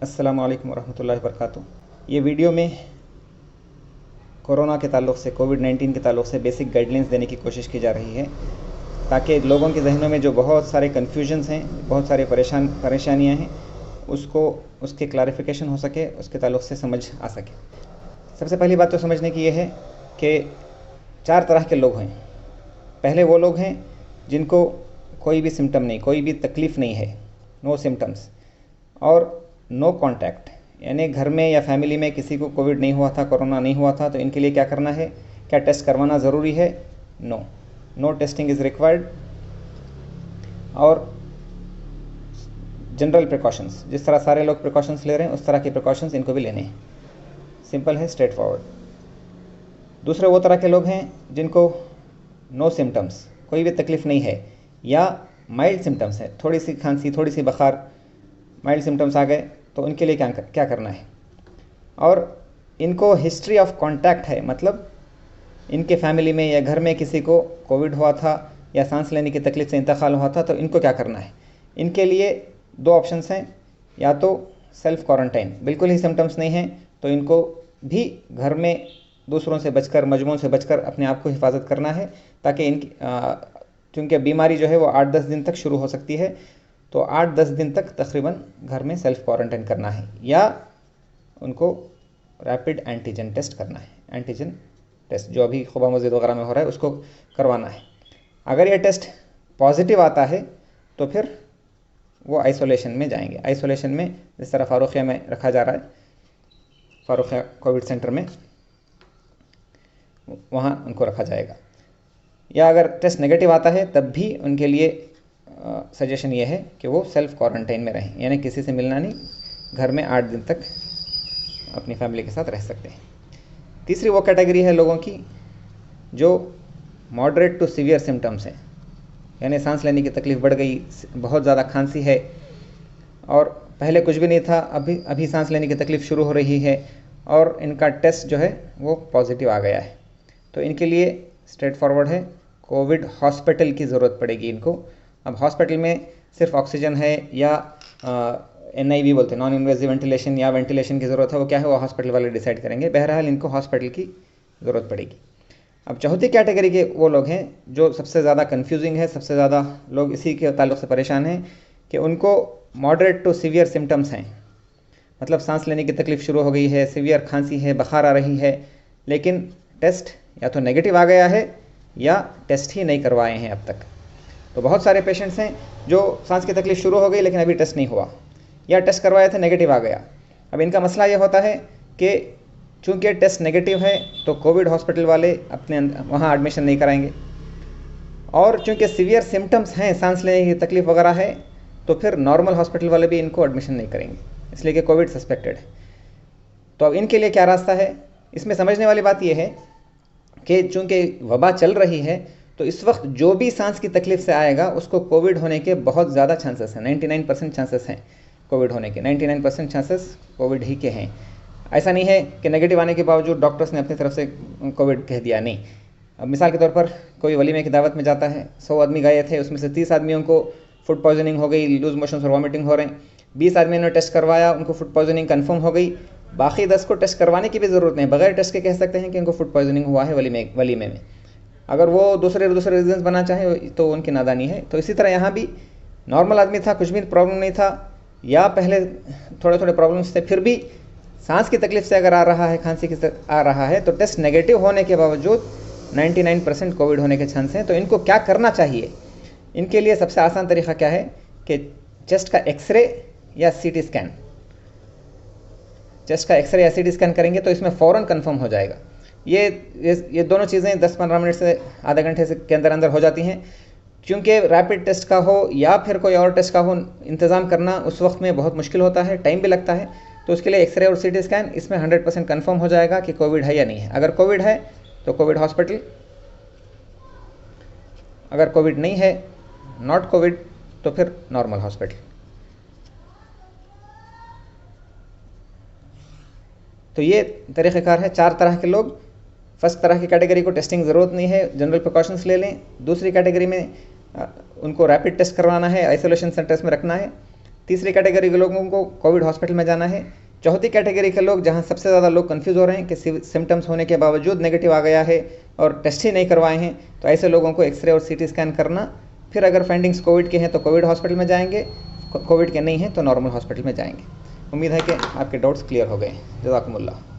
अस्सलामु अलैकुम वरहमतुल्लाहि वबरकातुहू। ये वीडियो में कोरोना के ताल्लुक़ से, कोविड-19 के ताल्लुक़ से बेसिक गाइडलाइंस देने की कोशिश की जा रही है ताकि लोगों के जहनों में जो बहुत सारे कन्फ्यूजन्स हैं, बहुत सारे परेशानियां हैं, उसके क्लैरिफिकेशन हो सके, उसके ताल्लुक़ से समझ आ सके। सबसे पहली बात तो समझने की ये है कि 4 तरह के लोग हैं। पहले वो लोग हैं जिनको कोई भी सिम्टम नहीं, कोई भी तकलीफ़ नहीं है, नो सिम्टम्स और नो कॉन्टैक्ट, यानी घर में या फैमिली में किसी को कोविड नहीं हुआ था, कोरोना नहीं हुआ था, तो इनके लिए क्या करना है? क्या टेस्ट करवाना ज़रूरी है? No testing is required. और जनरल प्रिकॉशंस, जिस तरह सारे लोग प्रिकॉशंस ले रहे हैं उस तरह के प्रिकॉशंस इनको भी लेने हैं। सिंपल है, स्ट्रेट फॉरवर्ड। दूसरे वो तरह के लोग हैं जिनको नो सिम्टम्स, कोई भी तकलीफ़ नहीं है या माइल्ड सिम्टम्स है, थोड़ी सी खांसी, थोड़ी सी बुखार, माइल्ड सिम्टम्स आ गए, तो उनके लिए क्या करना है? और इनको हिस्ट्री ऑफ कॉन्टैक्ट है, मतलब इनके फैमिली में या घर में किसी को कोविड हुआ था या सांस लेने की तकलीफ़ से इंतकाल हुआ था, तो इनको क्या करना है? इनके लिए 2 ऑप्शंस हैं। या तो सेल्फ़ क्वारंटाइन, बिल्कुल ही सिम्टम्स नहीं हैं तो इनको भी घर में दूसरों से बचकर, मजमून से बचकर अपने आप को हिफाजत करना है, ताकि क्योंकि बीमारी जो है वो 8-10 दिन तक शुरू हो सकती है, तो 8-10 दिन तक तकरीबन घर में सेल्फ़ क्वारंटाइन करना है या उनको रैपिड एंटीजन टेस्ट करना है। एंटीजन टेस्ट जो अभी खुबा मस्जिद वगैरह में हो रहा है उसको करवाना है। अगर ये टेस्ट पॉजिटिव आता है तो फिर वो आइसोलेशन में जाएंगे। आइसोलेशन में जिस तरह फ़ारुखिया में रखा जा रहा है, फ़ारुखिया कोविड सेंटर में, वहाँ उनको रखा जाएगा। या अगर टेस्ट नेगेटिव आता है तब भी उनके लिए सजेशन ये है कि वो सेल्फ़ क्वारंटाइन में रहें, यानी किसी से मिलना नहीं, घर में 8 दिन तक अपनी फैमिली के साथ रह सकते हैं। तीसरी वो कैटेगरी है लोगों की जो मॉडरेट टू सीवियर सिम्टम्स हैं, यानी सांस लेने की तकलीफ़ बढ़ गई, बहुत ज़्यादा खांसी है और पहले कुछ भी नहीं था, अभी सांस लेने की तकलीफ़ शुरू हो रही है और इनका टेस्ट जो है वो पॉजिटिव आ गया है, तो इनके लिए स्ट्रेट फॉरवर्ड है, कोविड हॉस्पिटल की ज़रूरत पड़ेगी इनको। अब हॉस्पिटल में सिर्फ ऑक्सीजन है या NIV बोलते हैं, नॉन इन्वेजिव वेंटिलेशन, या वेंटिलेशन की ज़रूरत है, वो क्या है वो हॉस्पिटल वाले डिसाइड करेंगे। बहरहाल इनको हॉस्पिटल की ज़रूरत पड़ेगी। अब चौथी कैटेगरी के वो लोग हैं जो सबसे ज़्यादा कन्फ्यूजिंग है, सबसे ज़्यादा लोग इसी के ताल्लुक़ से परेशान हैं कि उनको मॉडरेट टू सीवियर सिम्टम्स हैं, मतलब सांस लेने की तकलीफ़ शुरू हो गई है, सीवियर खांसी है, बुखार आ रही है, लेकिन टेस्ट या तो नेगेटिव आ गया है या टेस्ट ही नहीं करवाए हैं अब तक। तो बहुत सारे पेशेंट्स हैं जो सांस की तकलीफ़ शुरू हो गई लेकिन अभी टेस्ट नहीं हुआ, या टेस्ट करवाया था नेगेटिव आ गया। अब इनका मसला ये होता है कि चूँकि टेस्ट नेगेटिव है तो कोविड हॉस्पिटल वाले अपने वहाँ एडमिशन नहीं कराएंगे, और चूँकि सीवियर सिम्टम्स हैं, सांस लेने की तकलीफ़ वगैरह है, तो फिर नॉर्मल हॉस्पिटल वाले भी इनको एडमिशन नहीं करेंगे, इसलिए कि कोविड सस्पेक्टेड है। तो अब इनके लिए क्या रास्ता है? इसमें समझने वाली बात यह है कि चूँकि वबा चल रही है तो इस वक्त जो भी सांस की तकलीफ़ से आएगा उसको कोविड होने के बहुत ज़्यादा चांसेस हैं, 99% चांसेस हैं कोविड होने के, 99% चांसेस कोविड ही के हैं। ऐसा नहीं है कि नेगेटिव आने के बावजूद डॉक्टर्स ने अपनी तरफ से कोविड कह दिया, नहीं। अब मिसाल के तौर पर कोई वलीमे की दावत में जाता है, 100 आदमी गए थे, उसमें से 30 आदमियों को फूड पॉइजनिंग हो गई, लूज मोशन और वॉमिटिंग हो रहे हैं, 20 आदमियों ने टेस्ट करवाया, उनको फूड पॉइजनिंग कन्फर्म हो गई, बाकी 10 को टेस्ट करवाने की भी ज़रूरत नहीं, बगैर टेस्ट के कह सकते हैं कि उनको फूड पॉइजनिंग हुआ है वलीमे में। अगर वो दूसरे रीजंस बना चाहे तो उनकी नादानी है। तो इसी तरह यहाँ भी नॉर्मल आदमी था, कुछ भी प्रॉब्लम नहीं था, या पहले थोड़े थोड़े प्रॉब्लम्स थे, फिर भी सांस की तकलीफ़ से अगर आ रहा है, खांसी की आ रहा है, तो टेस्ट नेगेटिव होने के बावजूद 99% कोविड होने के चांस हैं। तो इनको क्या करना चाहिए? इनके लिए सबसे आसान तरीक़ा क्या है कि चेस्ट का एक्सरे या CT स्कैन, चेस्ट का एक्सरे या CT स्कैन करेंगे तो इसमें फ़ौरन कन्फर्म हो जाएगा। ये दोनों चीज़ें 10-15 मिनट से आधे घंटे से के अंदर हो जाती हैं। क्योंकि रैपिड टेस्ट का हो या फिर कोई और टेस्ट का हो, इंतज़ाम करना उस वक्त में बहुत मुश्किल होता है, टाइम भी लगता है। तो उसके लिए एक्सरे और CT स्कैन, इसमें 100% कन्फर्म हो जाएगा कि कोविड है या नहीं है। अगर कोविड है तो कोविड हॉस्पिटल, अगर कोविड नहीं है, नॉट कोविड, तो फिर नॉर्मल हॉस्पिटल। तो ये तरीक़ेकार है। 4 तरह के लोग, फर्स्ट तरह की कैटेगरी को टेस्टिंग ज़रूरत नहीं है, जनरल प्रिकॉशंस ले लें। दूसरी कैटेगरी में उनको रैपिड टेस्ट करवाना है, आइसोलेशन सेंटर्स में रखना है। तीसरी कैटेगरी के लोगों को कोविड हॉस्पिटल में जाना है। चौथी कैटेगरी के लोग, जहां सबसे ज़्यादा लोग कंफ्यूज हो रहे हैं कि सिम्टम्स होने के बावजूद नेगेटिव आ गया है और टेस्ट ही नहीं करवाए हैं, तो ऐसे लोगों को एक्सरे और सीटी स्कैन करना, फिर अगर फाइंडिंग्स कोविड के हैं तो कोविड हॉस्पिटल में जाएंगे, कोविड के नहीं हैं तो नॉर्मल हॉस्पिटल में जाएंगे। उम्मीद है कि आपके डाउट्स क्लियर हो गए। जज़ाकुमुल्लाह।